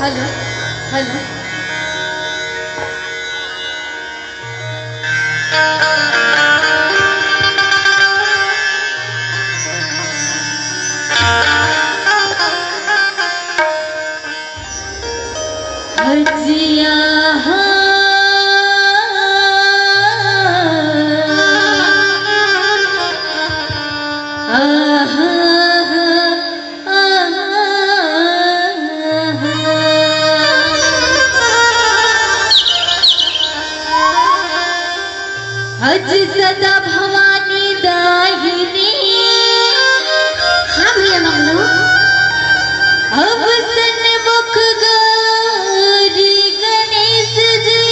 Hello hello हजिया हज सदा भवानी दाहिनी। हाँ भैया मंगलू। अब सन्मुख गौरी गणेश जी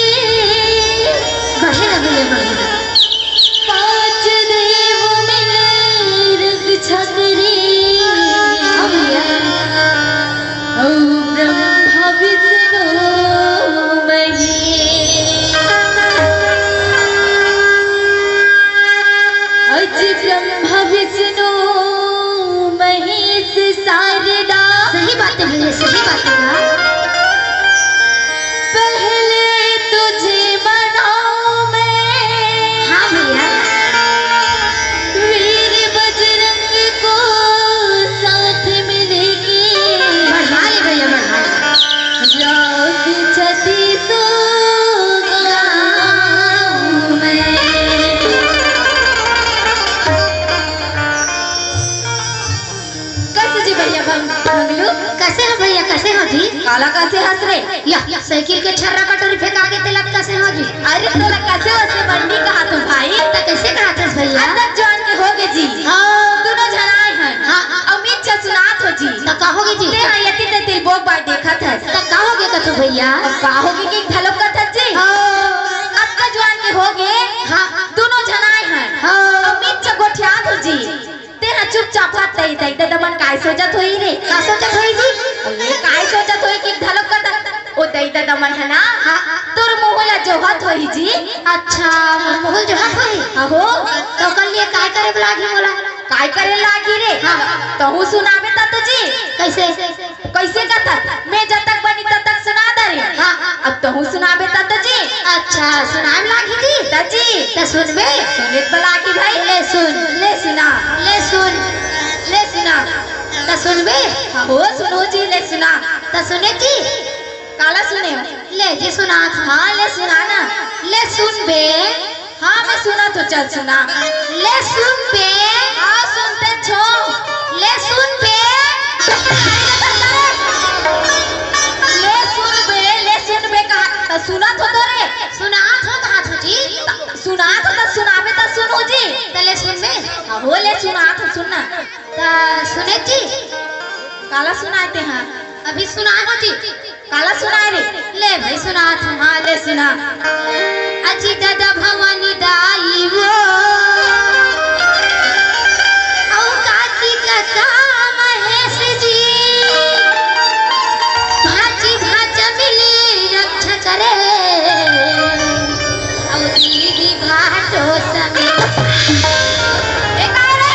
बढ़े ना भैया बढ़े। पांच देव मिल रक्षा करे। हाँ भैया। ओम ब्रह्मा विष्णु महेश। अज ब्रह्मा विष्णु महेश शारदा। सही बात है भैया सही बात है। पहले तुझे बनाऊं मैं। हाँ भैया। वीर बजरंग को साथ मिलेगी। बढ़ा ले भैया बढ़ा ले। रात छठी सो गाऊं मैं। कैसे जी भैया मंगलू? कैसे हो भैया कैसे हो जी? काला कैसे हंस रे? या साइकिल के छर्रा कटोरी फेंका के तेलत कैसे हो जी? अरे तोला कैसे वैसे बंडी कहा तुम भाई? तो कैसे कहा था भैया? अंदर जवान के होगे जी। हाँ। दोनों जनाए हैं। हाँ। अमित चचुनाथ हो जी। तो कहोगे जी? ते यति ते तिल बोग बाय देखा था। तो कहोगे कथो भैया? अब कहोगे कि थलोक का था जी। अंदर जवान के होगे। हाँ। दोनों जनाए हैं। हाँ। अमित चगोठियात हो जी। ते चुपचाप हाथ तई तई ते दमन काय सोचत होई रे? का सोचत होई जी? ये काय सोचत होई कि थलोक का था? ओ दई ते दमन है ना? हाँ। तोर मुहला जोहत होई जी। अच्छा मोहल जो हाथ होई। अहो तो कल लिए काय करे बुलागी मोला? काय करे लागी रे? हाँ। तहु सुनावे तत जी। कैसे? कैसे कथा? मैं जब तक बनी तब तक सुना दे। हाँ। अब तहु सुनावे तत जी। अच्छा सुनाए लागी जी? तजी तो सुन बे। सुनित बला की भाई ले सुन। ले सुना ले सुन। ले सुना। तो सुन बे। हो सुनो जी ले सुना। तो सुने जी? काला सुने हो? ले जी सुना। हाँ ले सुना ना। ले सुन बे। हाँ मैं सुना तो चल सुना। ले सुन बे। हाँ सुनते छो। ले सुन बे। ले सुन बे कहा तो सुना तो रे। सुना तो कहा तो जी? सुना तो सुनावे तो सुनो जी। तो ले सुन बे। हो ले सुना तो सुनना। तो सुने जी? काला सुनाते हैं। अभी सुना हो जी? काला सुनाए रे। ले भाई सुना। हाँ ले सुना। अजी दादा भवानी दाई वो औ काकी काका महेश जी भाची भाचा मिली रक्षा करे औ दीदी भाटो समे। ए काय रे?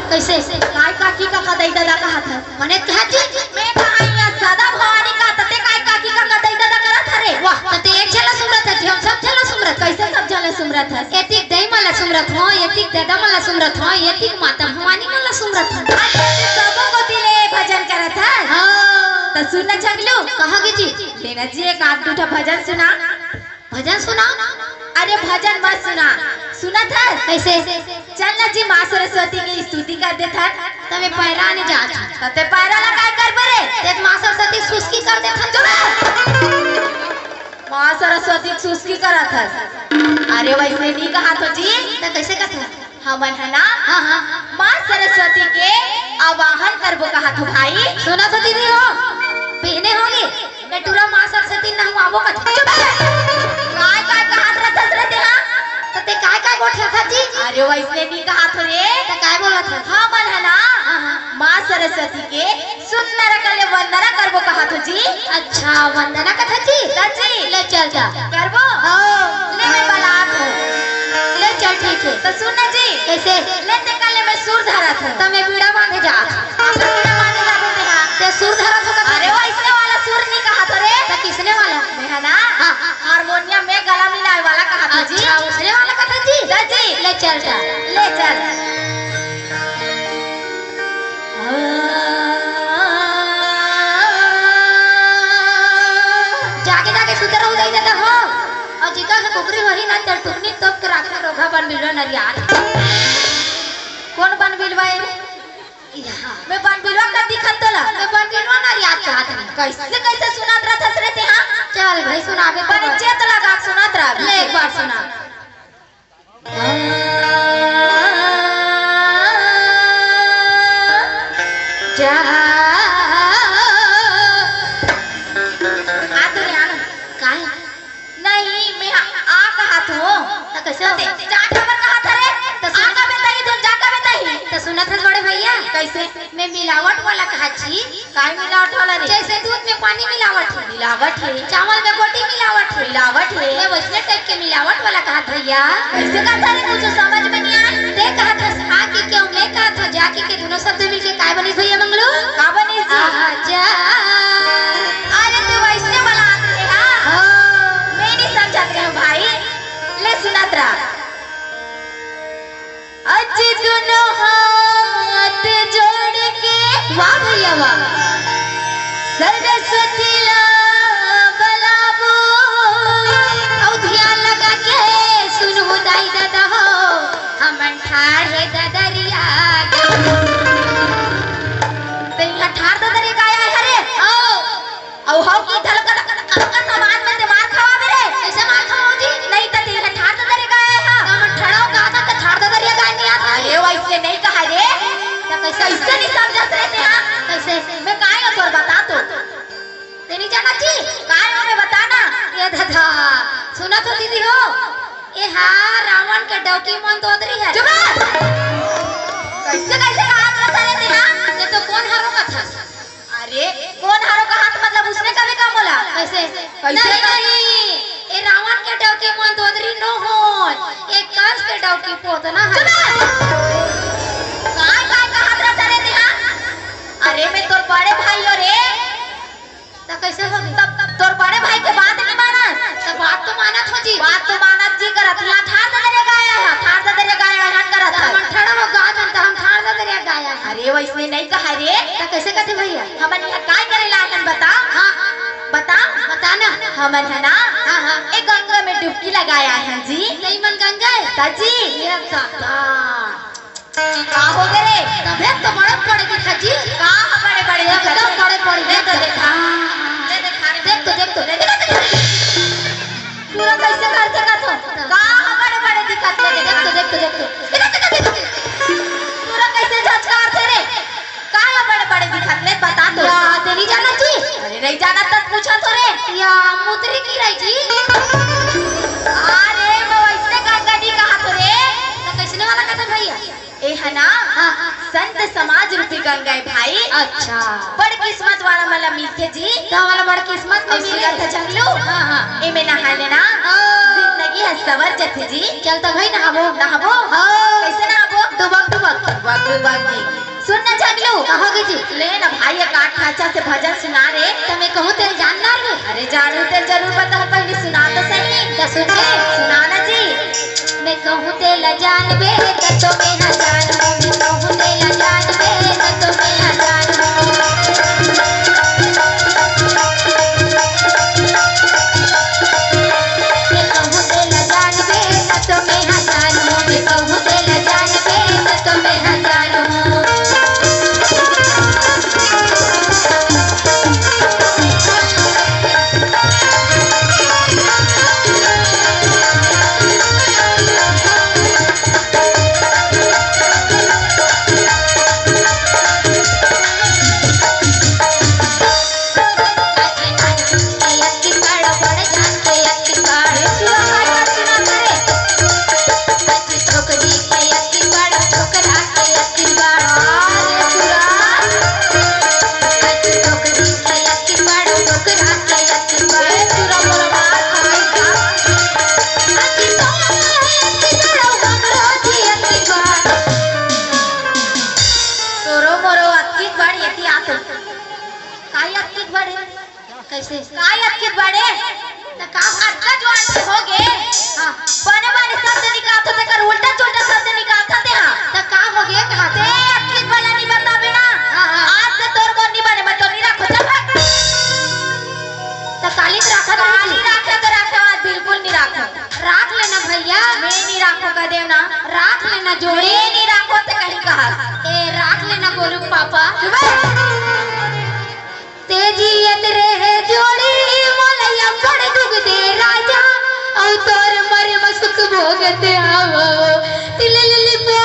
कैसे? काय काकी का कदई दादा कहा था? मने कहा जी? मैं कहा या सदा भवानी का तते काय काकी का कदई दादा करा था रे? वाह तते एक चला सुमरत है हम सब चला सुमरत। कैसे सब जले सुमरत है? एतिक दई मला सुमरत हो एतिक दादा मला सुमरत हो एतिक माता भवानी मला सुमरत हो। सबों को दिले भजन करत है। हाँ। तो सुनना छगलू। कहोगे जी? लेना जी एक आध दूठा भजन सुना। भजन सुना। अरे भजन मत सुना। सुना था? कैसे? चल ना जी माँ सरस्वती की स्तुति कर दे था। तबे पैरा ने जा तते पैरा लगा कर बरे। तेज माँ सरस्वती सुस्की कर दे था। माँ सरस्वती सुस्की करा था। अरे वैसे नहीं कहा तो जी। तो कैसे कहते? हमन है ना? हाँ हाँ। माँ सरस्वती के आवाहन करबो कहा तो भाई। सुना तो दीदी हो पहने होगी बेटूरा माँ सरस्वती न हम आवो कथ। काय काय कहा रहते हाँ? तते काय काय बोल था जी? अरे वैसे नहीं कहा तो रे। तो काय बोला था? हमन है ना? हाँ हाँ। माँ सरस्वती के सुंदर कले वंदना करबो कहा तो जी। अच्छा वंदना कथा जी? जी ले चल जा। करबो। हाँ। ले मैं बलात हूँ। ले चल ठीक है। तो सुनना जी। कैसे? लेते कले मैं सुर धरा था। तो मैं बीड़ा बांधे जा। बीड़ा बांधे जाते थे हाँ। ते सुर धरा था। अरे वैसे वाला सुर नहीं कहा था चलता ले चल। जाके जाके सुतर हो जाई दादा हो और जिका के कुकरी होही ना चल टुकनी तब के राखे रोघा बन बिलो नरियार कौन बन बिलवाए? यहाँ मैं बन बिलवा कर दिखत तोला। मैं बन बिलो नरियार चाहत नहीं कैसे कैसे सुनात रहत रे ते? हां चल भाई सुनाबे तो बने चेत लगा के सुनात रह। ले एक बार सुना जा काहे नहीं मैं आ कहत हो। तो कैसे होते जाटा पर कहत रे तो आका बताई तो जाका बताई तो सुनत है बड़े भैया कैसे? मैं मिलावट वाला कहा छी काय मिलावट वाला रे? जैसे दूध में पानी मिलावट है मिलावट है, चावल में गोटी मिलावट है मिलावट है। मैं वैसे टाइप के मिलावट वाला कहा भैया कैसे कहता रे? मुझे समझ में नहीं आया। ते कहा था आ की क्यों मैं कहा था जाकी के दोनों शब्द मिलके काय बनी भैया मंगलू का बनी जी? आजा अरे तू वैसे वाला आदमी है। हां मैं नहीं समझत रे भाई। ले सुनात रहा। अज दोनों हाथ जोड़ के वाह भैया वाह सरस्वती ला बलाबो और ध्यान लगा के सुन हो दाई दादा हो हमन ठाड़े ददरिया ते यहाँ ठार दे रे गाया है रे। औ हाउ की धलका समाज में दिमाग खराब रे। कैसे मार खाओ जी नहीं तो तेरा ठार दे रे गाया है। हमन ठड़ो कहा था कि ठाड़ ददरिया गाय नहीं आता अरे वैसे नहीं कहा रे। तो कैसे नहीं समझत रे ते? हां कैसे मैं काय हो तोर बता तो ते नहीं जाना जी काय हो मैं बताना। ये दादा सुना तो दीदी हो ये हाँ रावण के डौकी मन तोदरी है चुप कैसे कैसे हाथ रसा रे ते? हां ये तो कौन हारो का था अरे कौन हारो का हाथ मतलब उसने कभी का बोला? कैसे कैसे? नहीं नहीं ये रावण के डौकी मन तोदरी न हो ये कंस के डौकी पोतना है काय काय का हाथ रसा रे ते? हां अरे मैं तोर बड़े भाई हो रे। तो कैसे होगी तब तोर बड़े भाई के बात नहीं माना। तो बात तो मानत हो जी बात तो मानत जी करत। यहाँ ठार दे रे गाया है, ठार दे रे गाया है करत है। हम ठड़ा हो गा जनता हम ठाड़ ददरिया गाया है अरे वैसे नहीं कहा रे। तो कैसे कहते भैया हमन यहाँ काय करे लायकन बता। हाँ बता बताना हमन है ना हाँ हाँ एक गंगा में डुबकी लगाया है जी। नहीं मन गंगा ताजी ये साता का हो गए? तबे तो बड़े पड़े दिखा जी का बड़े बड़े एकदम बड़े पड़े ले तो देखा ले देखा रे देख तो ले पूरा कैसे करते का तो का बड़े बड़े दिखत ले देख तो पूरा कैसे झचकार थे रे? का बड़े बड़े दिखत ले बता तो। या ते नहीं जाना जी अरे नहीं जाना तब पूछा तो रे। या मुद्री की रही जी अरे मैं वैसे गंगा जी कहा तो रे। तो कैसने वाला कहते भैया ए है ना हाँ संत समाज रूपी गंगा है भाई। अच्छा बड़ किस्मत वाला मला मिलके जी। तो वाला बड़ा किस्मत में मिल था जंगलू। हाँ हाँ ए में नहा लेना जिंदगी है सवर जथे जी। चल तो भाई नहाबो नहाबो हाँ कैसे नहाबो? डुबक वक्त सुन ना जंगलू कहोगे जी ले ना भाई एक आठ खाचा से भजन सुना रे। तो मैं कहूँ तेरे जानना रे अरे जानू ते जरूर बता पहले सुना तो सही। तो सुन ले सुनाना जी। मैं कहूँ तेला जानबे तो मैं ना जानबो मैं कहूँ तेला जानबे तो मैं ना जानबो मैं कहूँ तेला जानबे तो मैं ना जानबो मैं कहूँ तेला जानबे तो मैं ना जानबो कैसे काय अटकित बड़े त का अटका जो आंटी हो गए हां बने बने शब्द निकालते थे कर उल्टा चुल्टा शब्द निकालते थे हां त का हो गया कहा ते अटकित वाला नहीं बता बिना आज से तोर को नहीं बने मैं तो नहीं रखो चल त काली रखा काली रखे तो रखे आज बिल्कुल नहीं रखो राख लेना भैया मैं नहीं रखो का देव ना राख लेना जोड़ी मैं नहीं रखो ते कहीं कहा ए राख लेना गोलू पापा तेजियत रहे जोड़ी मोलैया पड़ दुग दे राजा औ तोर मरे मसुक भोगते आवो तिललिली पो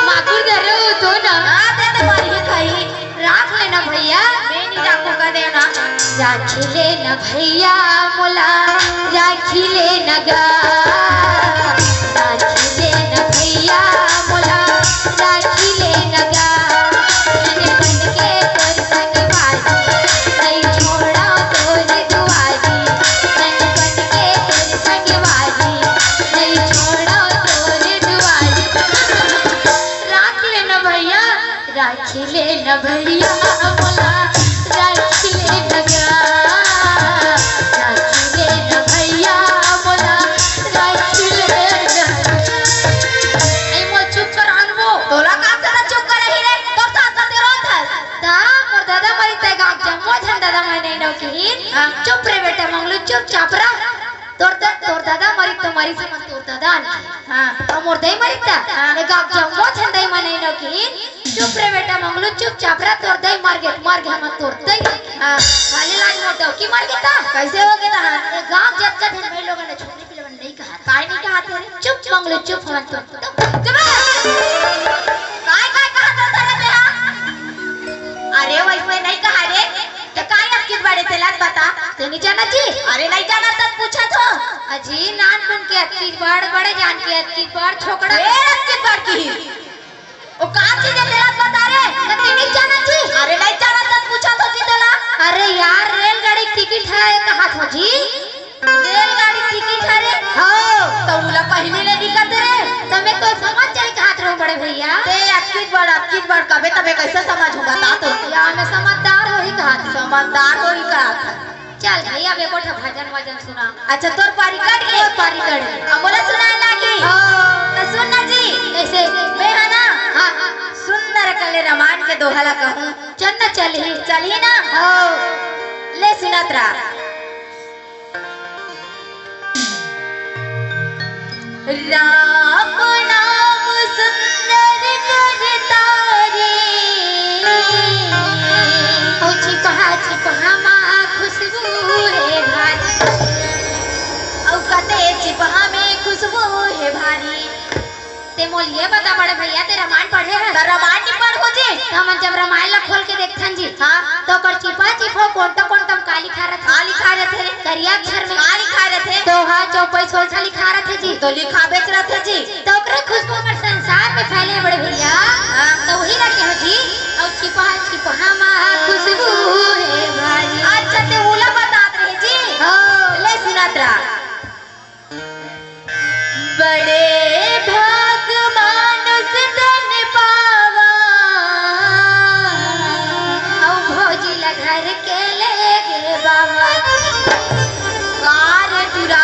माकुर धरो तो ना दे तो मारी खाई राख लेना भैया मैं नहीं रखो का देव ना राखी लेना भैया मोला राखी लेना गा राखी लेना भैया मोला राखी लेना गा मैंने बन के तोर संग बाजी नहीं छोड़ा तोर दुआरी मैंने बन के तोर संग बाजी नहीं छोड़ा तोर दुआरी राख लेना भैया राखी लेना भैया मोला राखी लेना गा राखी लेना भैया मोला राखी लेना ए मो चुप कर अनबो तोला का चला चुप कर रही रे तो साथ ते रोत है ता मोर दादा मरी ते गाग जमो झन दादा मैं नहीं नो की चुप रे बेटा मंगलू चुपचाप रह तोर दादा मरी तुम्हारी से मत तोर दादा हां और मोर दई मरी ता ए गाग जमो झन दई मैं नहीं नो की चुप रे बेटा मंगलू चुपचाप रह तोर दई मर गए मत तोर दई खाली लाइन मोर दो की मर गया ता कैसे हो गया था ए गाग जत का धन में लोगों ने छोकरी पिलवन नहीं कहा काय नहीं कहा थे चुप मंगलू चुप हम तो चुप काय काय कहा था तेरे पे हां अरे वैसे नहीं कहा रे तो काय अटकित बड़े से लात बता ते नहीं जाना जी अरे नहीं जाना तब पूछा तो अजी नान बन के अटकी बड़े जान के अटकी बड़ छोकड़ा ए अटकित बड़ की ओ का चीज है तेरा बता रे ते नहीं जाना जी अरे नहीं जाना तब पूछा तो जी देला अरे यार रेलगाड़ी टिकट है कहा था जी रेलगाड़ी टिकट है रे हो तो उला पहले ले दिक्कत रे तमे तो समझ जाए कहा रहो बड़े भैया ते अटकित बड़ कबे तबे कैसे समझ हो बता तो या मैं समझदार हो ही कहा था समझदार हो ही कहा था चल भैया बे कोठा भजन वजन सुना अच्छा तोर पारी कट गई पारी कट अब बोले सुनाए लागी तो सुन ना जी कैसे मैं है ना हां सुंदर कले रमान के दोहला कहूं चल चली चलिए ना हो ले सुनत रहा राम नाम सुंदर करता रे ओ छिपहा माँ खुशबू रे भारी औ कते चिपहा में खुशबू है भारी ते मोल ये बता बड़े भैया ते रामायण पढ़े हैं तो रामायण नहीं पढ़ हो जी हम जब रामायण ला खोल के देखथन जी हाँ तो कर चिपा कोंटम का लिखा रहता का लिखा रहते रे करिया अक्षर में का लिखा रहते तो हा चौपाई सोलसा लिखा रहते जी तो लिखा बेच रहते जी तो ओकरे खुशबू में संसार में फैले हैं बड़े भैया हाँ तो वही रखे हैं जी और छिपहा माँ खुशबू है भारी अच्छा ते उला बतात रहे जी हो ले सुनत रहा बड़े भाग मानुष धन पावा औ भौजी ला घर के ले गे बाबा कार टुरा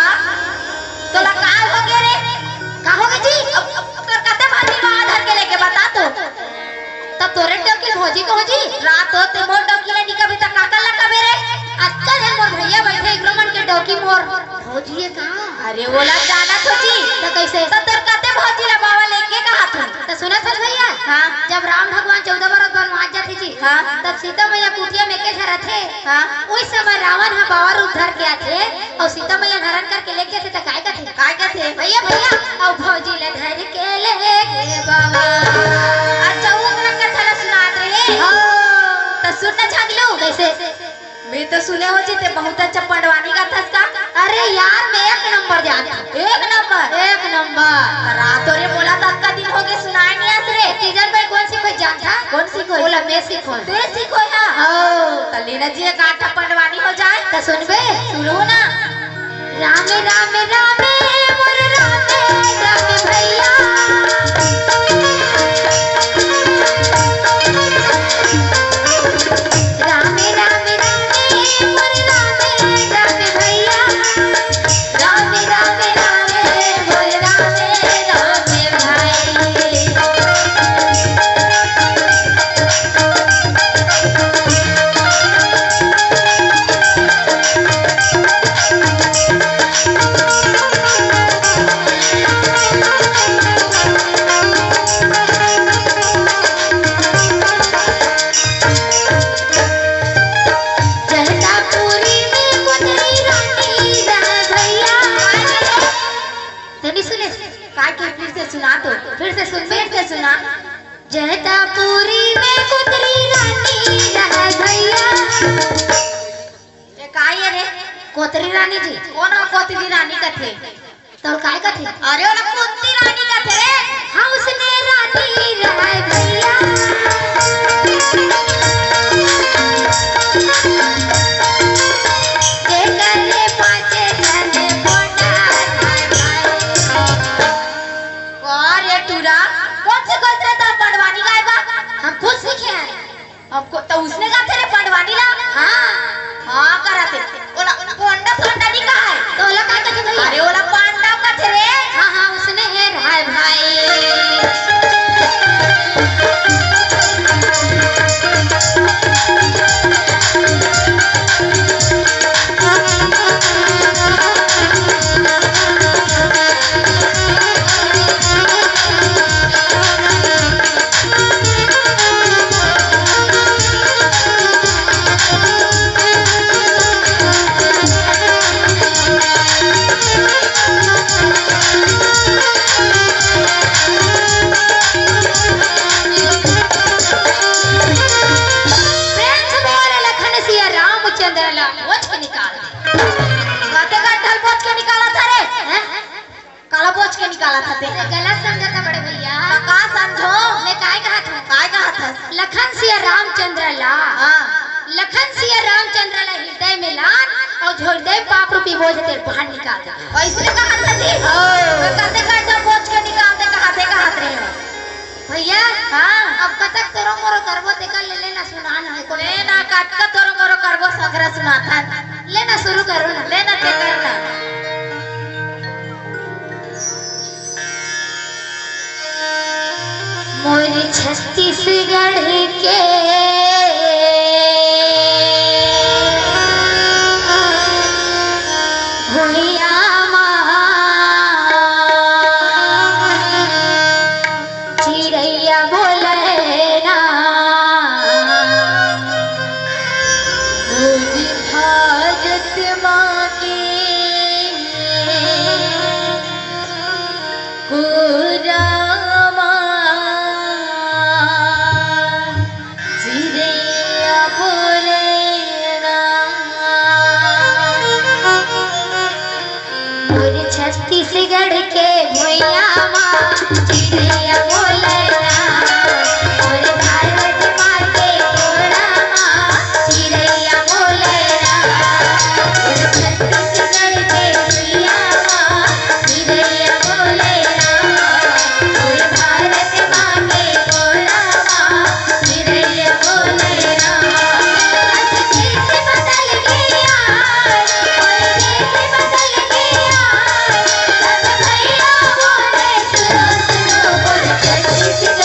तोला का हो गया रे का हो गई जी कर कते भाजी वहां धर के लेके बता तो तब तोरे टोकी भौजी को जी रात होते मोर डोकी ले कभी तक काका ला कबे रे आजकल है मोर भैया बैठे एग्रोमन के डोकी मोर भौजी है कहां अरे बोला जाना तो जी तो कैसे तो तर कते भाजी ला बाबा लेके कहा था तो सुना सच भैया हाँ जब राम भगवान 14 बरस वनवास जाते जी हाँ तब सीता मैया कुटिया में के घर थे हाँ उस समय रावण हा बावर उद्धार किया थे और सीता मैया हरण करके लेके थे तो काय का थे काय के थे भैया और भौजी ले घर के ले गे बाबा अच्छा वो का थाला सुना रहे हो तो सुनना छागलू कैसे मैं तो सुने हो जी ते बहुत अच्छा पढ़वानी का था का अरे यार मैं एक नंबर जानता एक नंबर रात रे बोला था का दिन हो गए सुनाए नहीं आत रे टीचर भाई कौन सी कोई जानता कौन सी कोई बोला मैं सीखो ते सीखो ना हो तलीना जी का आटा पढ़वानी हो जाए तो सुनबे सुनो ना राम राम राम मोर राम भैया राम राम राम जैतापुरी में कुतरी रानी रह भैया। ये काय है रे? कोतरी रानी जी कौन है कोतरी रानी कथे? तो काय कथे? अरे वाला कोतरी रानी कथे रे? हाँ उसने रानी रह भैया। देखले पाँचे जने बोटा और ये टूरा कौन से गजरे ता पडवानी गाय बा? हम खुद सीखे हैं। हमको तो उसने कहा थे रे पडवानी ला। हाँ हाँ कराते ओला कोंडा सोंडा नहीं कहा है। तो ओला काय कथे भैया? अरे ओला पांडा कथे रे? हाँ हाँ उसने है राय भाई। निकाला था ते गलत समझा था बड़े भैया। का समझो? मैं काय कहा था? काय कहा था? लखन सिया रामचंद्र ला। हाँ लखन सिया रामचंद्र ला हृदय में लान और हृदय पाप रूपी बोझ तेरे बाहर निकाल दा। वैसे कहा था जी? कहते कहते बोझ के निकालते कहा थे भैया। हाँ अब कतक तोरो मोरो करबो ते कर ले लेना सुनान है को लेना कट का तोरो मोरो करबो सगरा सुनाता लेना शुरू करो ना। लेना ते करना मोर छत्तीसगढ़ के भैया चिड़ैया बोले ना हाजत मांगे गुरामा चिड़ैया बोलेना। मोर छत्तीसगढ़ के भैया चिड़ैया बोले ना मोर भारत माँ के घोड़ा चिड़ैया बोले ना मोर छत्तीसगढ़ के भैया चिड़ैया बोले ना मोर भारत माँ के घोड़ा चिड़ैया बोले ना। देश बदल गया देश बदल गया सब भैया बोले सुनो सुनो मोर छत्तीसगढ़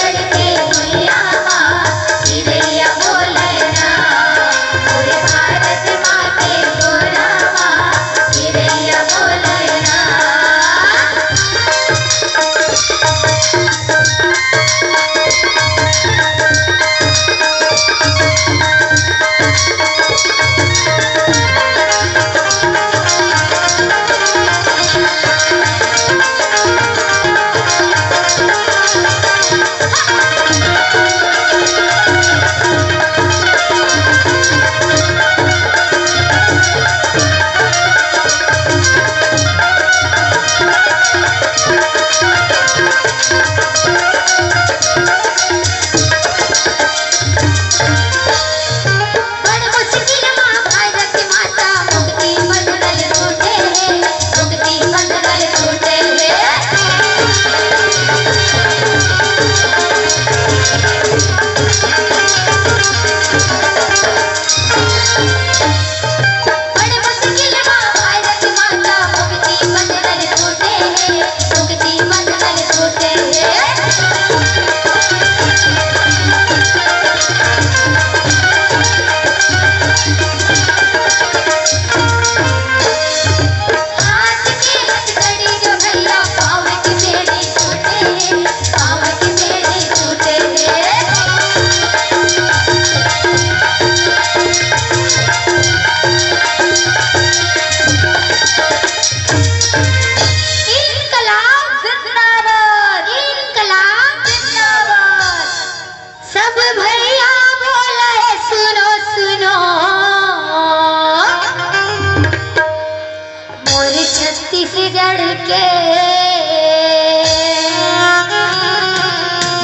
छत्तीसगढ़ के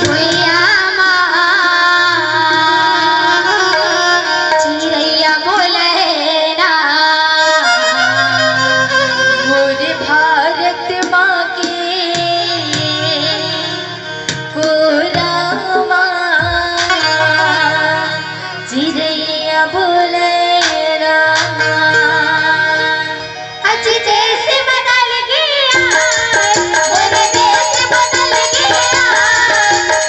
भुइया माँ चिड़ैया बोले ना मोर भारत माँ के गोरा चिड़ैया बोले ना आज जैसे बदल गया मोर देश बदल गया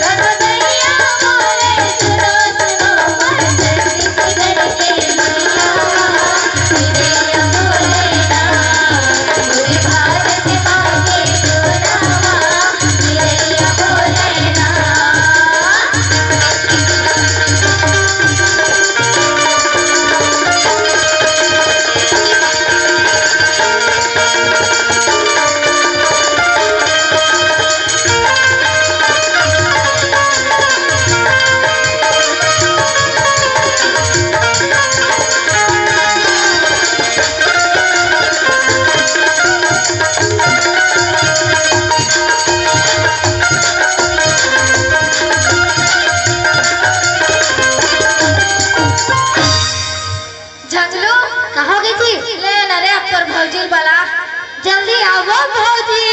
कन्हैया बोले सुनो सुनो मैं छत्तीसगढ़ के भैया चिड़ैया बोले ना मोर भारत माँ के गोरा चिड़ैया बोले ना। झंझलू कहाँ गई थी? ले ना रे अब तोर भौजी वाला जल्दी आओ भौजी।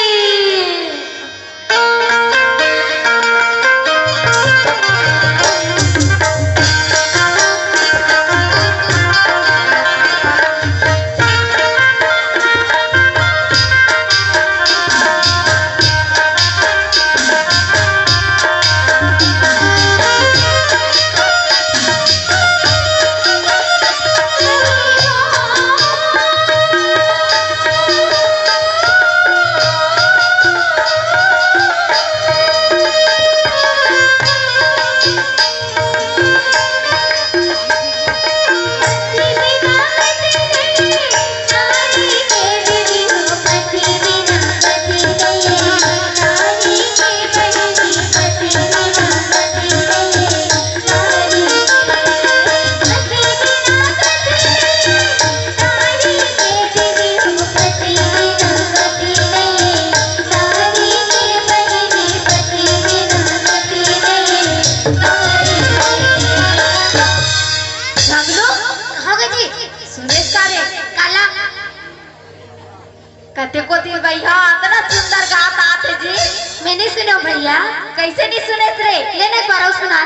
सुरेश का रे काला कते को दिल भैया इतना सुंदर गाता थे जी। मैंने सुनो भैया। कैसे नहीं सुने रे लेने पर सुना